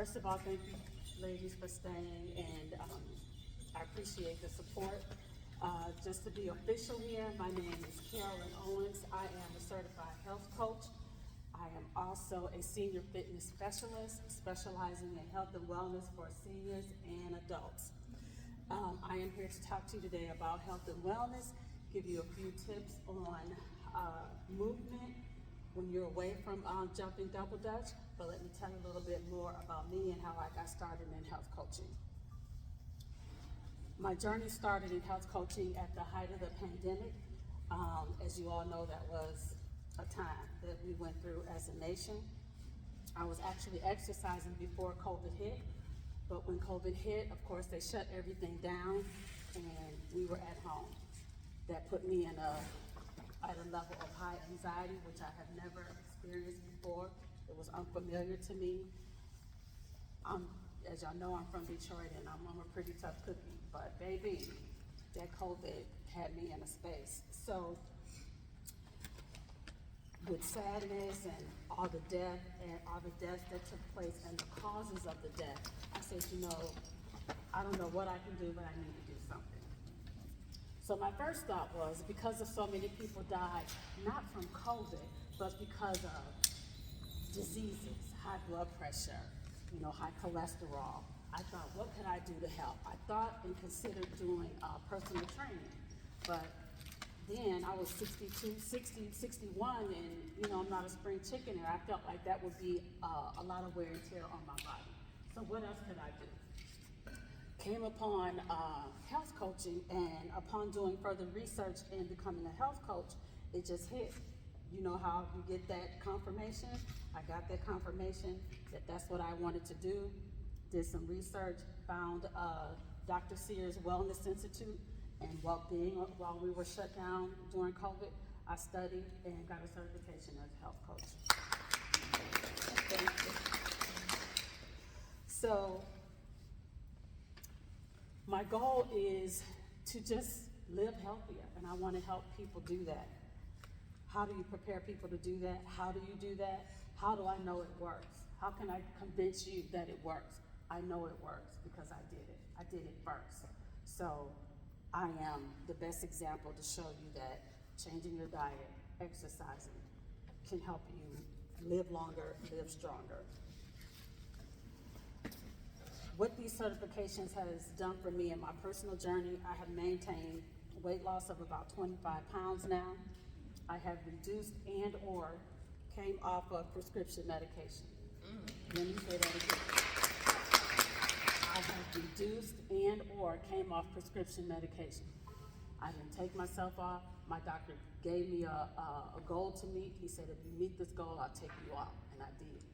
First of all, thank you, ladies, for staying, and I appreciate the support. Just to be official here, my name is Carolyn Owens. I am a certified health coach. I am also a senior fitness specialist, specializing in health and wellness for seniors and adults. I am here to talk to you today about health and wellness, give you a few tips on movement when you're away from jumping double dutch, but let me tell you a little bit more about me and how I got started in health coaching. My journey started in health coaching at the height of the pandemic. As you all know, that was a time that we went through as a nation. I was actually exercising before COVID hit, but when COVID hit, of course, they shut everything down and we were at home. That put me at a level of high anxiety, which I have never experienced before. It was unfamiliar to me. As y'all know, I'm from Detroit and I'm a pretty tough cookie, but baby, that COVID had me in a space. So with sadness and all the deaths that took place and the causes of the death, I said, I don't know what I can do, but I need to do something. So my first thought was, because of so many people died, not from COVID, but because of diseases, high blood pressure, high cholesterol, I thought, what could I do to help? I thought and considered doing personal training, but then I was 61, and I'm not a spring chicken, and I felt like that would be a lot of wear and tear on my body. So what else could I do? Came upon health coaching, and upon doing further research and becoming a health coach, it just hit. You know how you get that confirmation? I got that confirmation that that's what I wanted to do. Did some research, found Dr. Sears Wellness Institute, and while we were shut down during COVID, I studied and got a certification as a health coach. Thank you. So, my goal is to just live healthier, and I want to help people do that. How do you prepare people to do that? How do you do that? How do I know it works? How can I convince you that it works? I know it works because I did it. I did it first. So I am the best example to show you that changing your diet, exercising, can help you live longer, live stronger. What these certifications has done for me in my personal journey, I have maintained weight loss of about 25 pounds now. I have reduced and or came off of prescription medication. Let me say that again. I have reduced and or came off prescription medication. I didn't take myself off. My doctor gave me a goal to meet. He said, if you meet this goal, I'll take you off, and I did.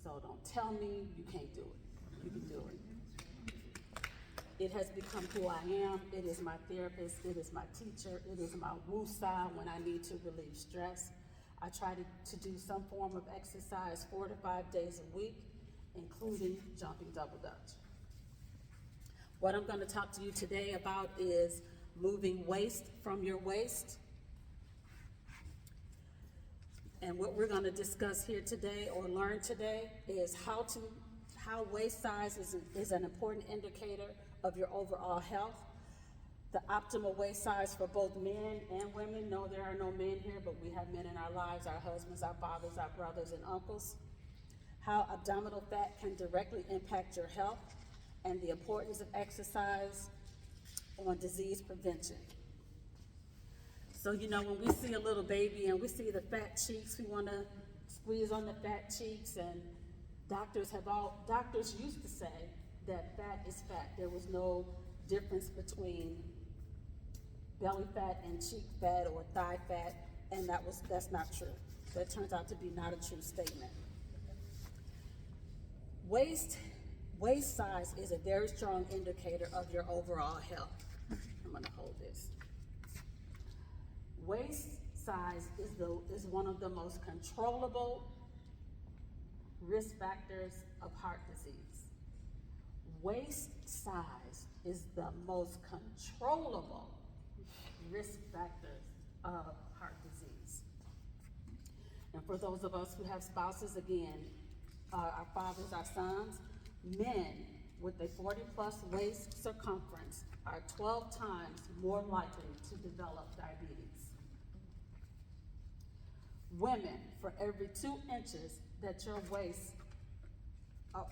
So don't tell me you can't do it. You can do it. It has become who I am. It is my therapist. It is my teacher. It is my woo-sah when I need to relieve stress. I try to do some form of exercise 4 to 5 days a week, including jumping double dutch. What I'm going to talk to you today about is moving waste from your waist. And what we're going to discuss here today or learn today is how waist size is an important indicator of your overall health. The optimal waist size for both men and women. No, there are no men here, but we have men in our lives, our husbands, our fathers, our brothers, and uncles. How abdominal fat can directly impact your health, and the importance of exercise on disease prevention. So, when we see a little baby and we see the fat cheeks, we want to squeeze on the fat cheeks, and doctors used to say that fat is fat. There was no difference between belly fat and cheek fat or thigh fat, and that's not true. That turns out to be not a true statement. Waist size is a very strong indicator of your overall health. I'm gonna hold this. Waist size is one of the most controllable risk factors of heart disease. Waist size is the most controllable risk factors of heart disease. And for those of us who have spouses, again, our fathers, our sons, Men with a 40-plus waist circumference are 12 times more likely to develop diabetes. Women, for every 2 inches that your waist,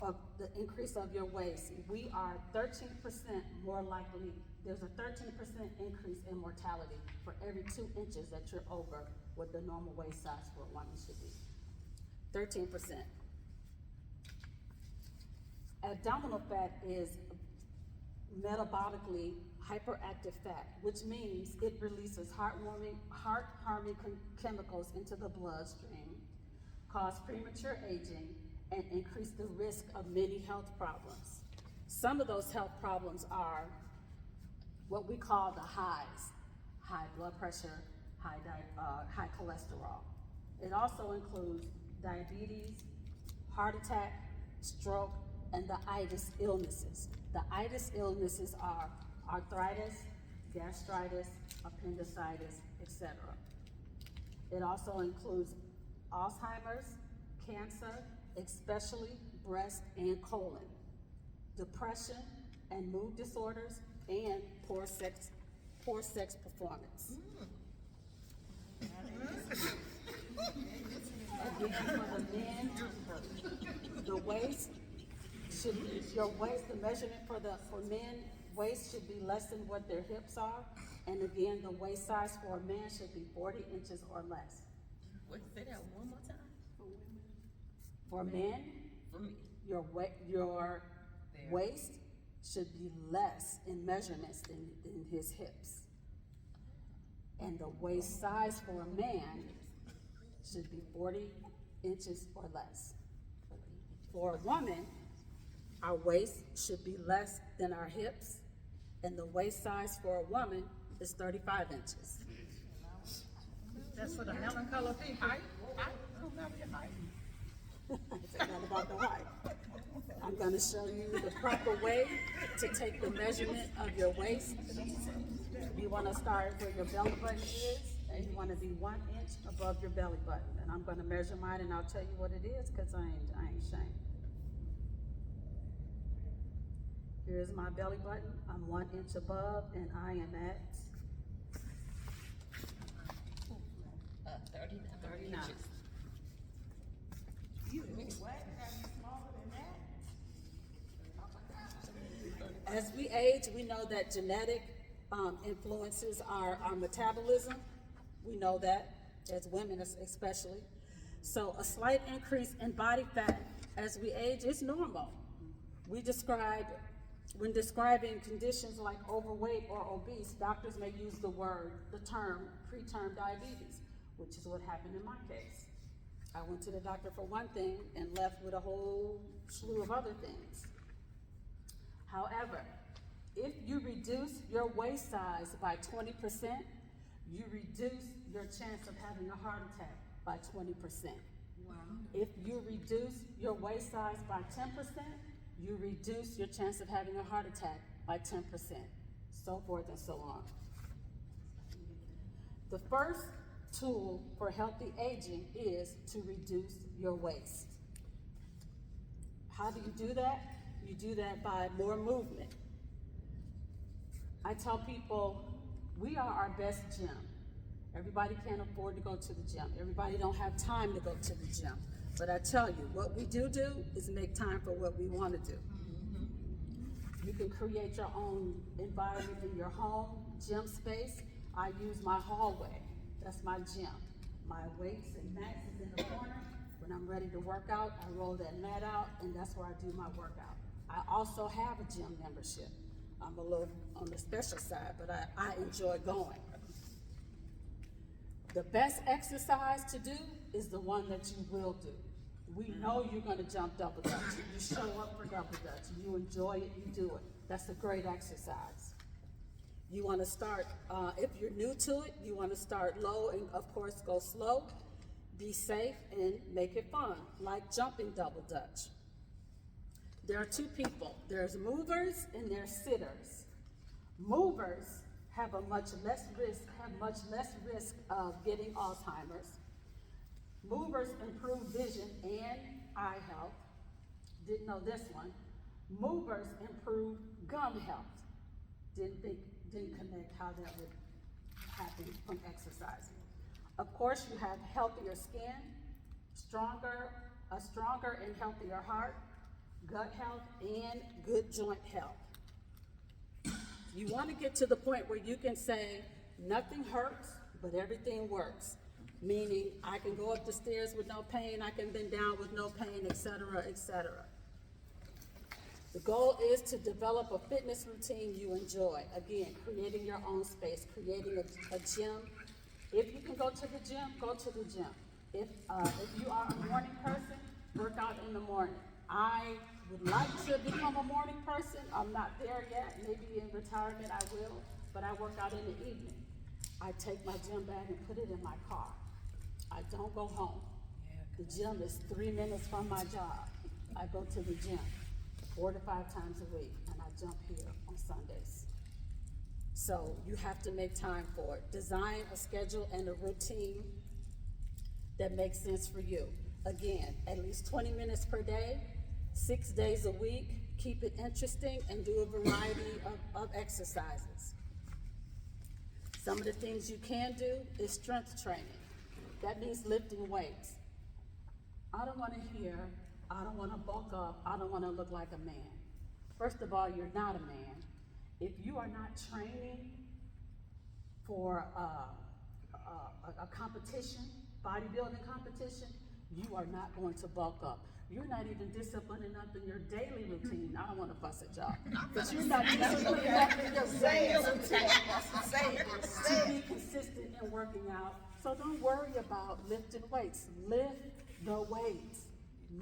of the increase of your waist, we are 13% more likely, there's a 13% increase in mortality for every 2 inches that you're over what the normal waist size for a woman should be. 13%. Abdominal fat is metabolically hyperactive fat, which means it releases heart-harming chemicals into the bloodstream, cause premature aging, and increase the risk of many health problems. Some of those health problems are what we call the highs: high blood pressure, high cholesterol. It also includes diabetes, heart attack, stroke, and the itis illnesses. The itis illnesses are arthritis, gastritis, appendicitis, etc. It also includes Alzheimer's, cancer, especially breast and colon, depression and mood disorders, and poor sex performance. Again, for the men, the waist should be, the measurement for men, waist should be less than what their hips are. And again, the waist size for a man should be 40 inches or less. Wait, say that one more time. For men, For me. your waist should be less in measurements than his hips. And the waist size for a man should be 40 inches or less. For a woman, our waist should be less than our hips, and the waist size for a woman is 35 inches. That's for the melon color people. I don't know your height. It's not about the height. I'm gonna show you the proper way to take the measurement of your waist. You wanna start where your belly button is, and you wanna be 1 inch above your belly button. And I'm gonna measure mine, and I'll tell you what it is, cause I ain't ashamed. Here's my belly button. I'm 1 inch above, and I am at 39 inches. As we age, we know that genetic influences our metabolism. We know that, as women especially. So a slight increase in body fat as we age is normal. When describing conditions like overweight or obese, doctors may use the term preterm diabetes, which is what happened in my case. I went to the doctor for one thing and left with a whole slew of other things. However, if you reduce your waist size by 20%, you reduce your chance of having a heart attack by 20%. Wow. If you reduce your waist size by 10%, you reduce your chance of having a heart attack by 10%, so forth and so on. The first tool for healthy aging is to reduce your waist. How do you do that? You do that by more movement. I tell people, we are our best gym. Everybody can't afford to go to the gym. Everybody don't have time to go to the gym. But I tell you, what we do is make time for what we want to do. You can create your own environment in your home, gym space. I use my hallway. That's my gym. My weights and mats is in the corner. When I'm ready to work out, I roll that mat out, and that's where I do my workout. I also have a gym membership. I'm a little on the special side, but I enjoy going. The best exercise to do is the one that you will do. We know you're gonna jump double dutch. You show up for double dutch. You enjoy it, you do it. That's a great exercise. You wanna start, if you're new to it, you wanna start low and of course go slow. Be safe and make it fun, like jumping double dutch. There are two people. There's movers and there's sitters. Movers have much less risk of getting Alzheimer's. Movers improve vision and eye health. Didn't know this one. Movers improve gum health. Didn't connect how that would happen from exercising. Of course, you have healthier skin, a stronger and healthier heart, gut health, and good joint health. You want to get to the point where you can say, nothing hurts, but everything works. Meaning, I can go up the stairs with no pain, I can bend down with no pain, etc., etc. The goal is to develop a fitness routine you enjoy. Again, creating your own space, creating a gym. If you can go to the gym, go to the gym. If you are a morning person, work out in the morning. I would like to become a morning person. I'm not there yet. Maybe in retirement I will, but I work out in the evening. I take my gym bag and put it in my car. I don't go home. The gym is 3 minutes from my job. I go to the gym 4 to 5 times a week, and I jump here on Sundays. So you have to make time for it. Design a schedule and a routine that makes sense for you. Again, at least 20 minutes per day, 6 days a week. Keep it interesting and do a variety of exercises. Some of the things you can do is strength training. That means lifting weights. I don't want to hear, I don't want to bulk up, I don't want to look like a man. First of all, you're not a man. If you are not training for a competition, bodybuilding competition, you are not going to bulk up. You're not even disciplined enough in your daily routine. I don't want to fuss at y'all, but you're not disciplined enough in your daily routine to be consistent in working out. So don't worry about lifting weights. Lift the weights.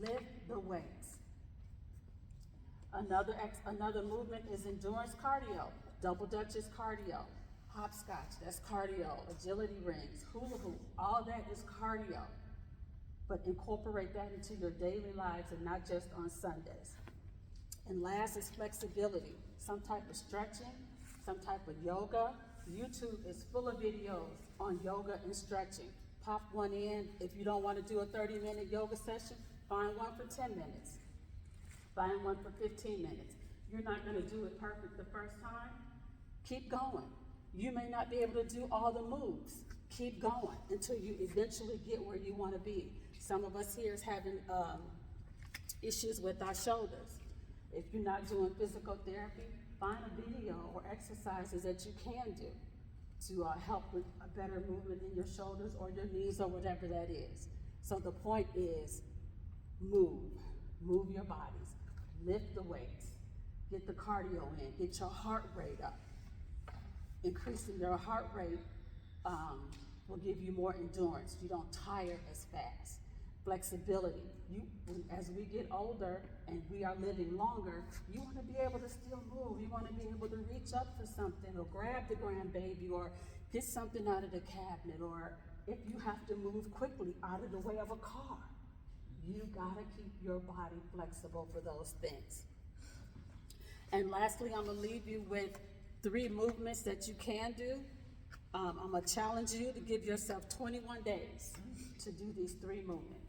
Lift the weights. Another movement is endurance cardio. Double Dutch is cardio. Hopscotch, that's cardio. Agility rings, hula hoop, all that is cardio. But incorporate that into your daily lives and not just on Sundays. And last is flexibility. Some type of stretching, some type of yoga. YouTube is full of videos on yoga and stretching. Pop one in. If you don't want to do a 30-minute yoga session, find one for 10 minutes. Find one for 15 minutes. You're not going to do it perfect the first time. Keep going. You may not be able to do all the moves. Keep going until you eventually get where you want to be. Some of us here is having issues with our shoulders. If you're not doing physical therapy, find a video or exercises that you can do to help with a better movement in your shoulders or your knees or whatever that is. So the point is, move your bodies, lift the weights, get the cardio in, get your heart rate up. Increasing your heart rate will give you more endurance. You don't tire as fast. Flexibility. As we get older and we are living longer, you want to be able to still move. You want to be able to reach up for something or grab the grandbaby or get something out of the cabinet, or if you have to move quickly out of the way of a car. You got to keep your body flexible for those things. And lastly, I'm going to leave you with 3 movements that you can do. I'm going to challenge you to give yourself 21 days to do these 3 movements.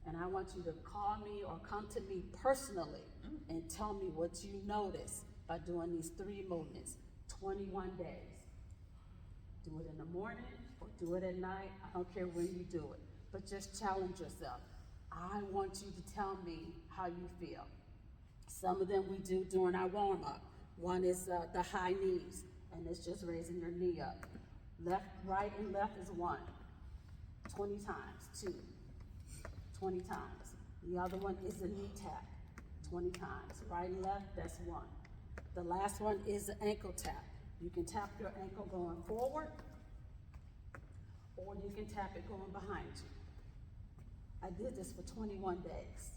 And I want you to call me or come to me personally and tell me what you notice by doing these 3 movements. 21 days. Do it in the morning or do it at night. I don't care when you do it, but just challenge yourself. I want you to tell me how you feel. Some of them we do during our warm-up. One is the high knees, and it's just raising your knee up. Left, right, and left is 1. 20 times, 2. 20 times. The other one is a knee tap, 20 times. Right and left, that's 1. The last one is the ankle tap. You can tap your ankle going forward, or you can tap it going behind you. I did this for 21 days.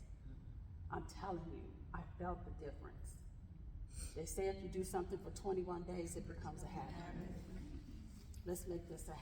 I'm telling you, I felt the difference. They say if you do something for 21 days, it becomes a habit. Let's make this a habit.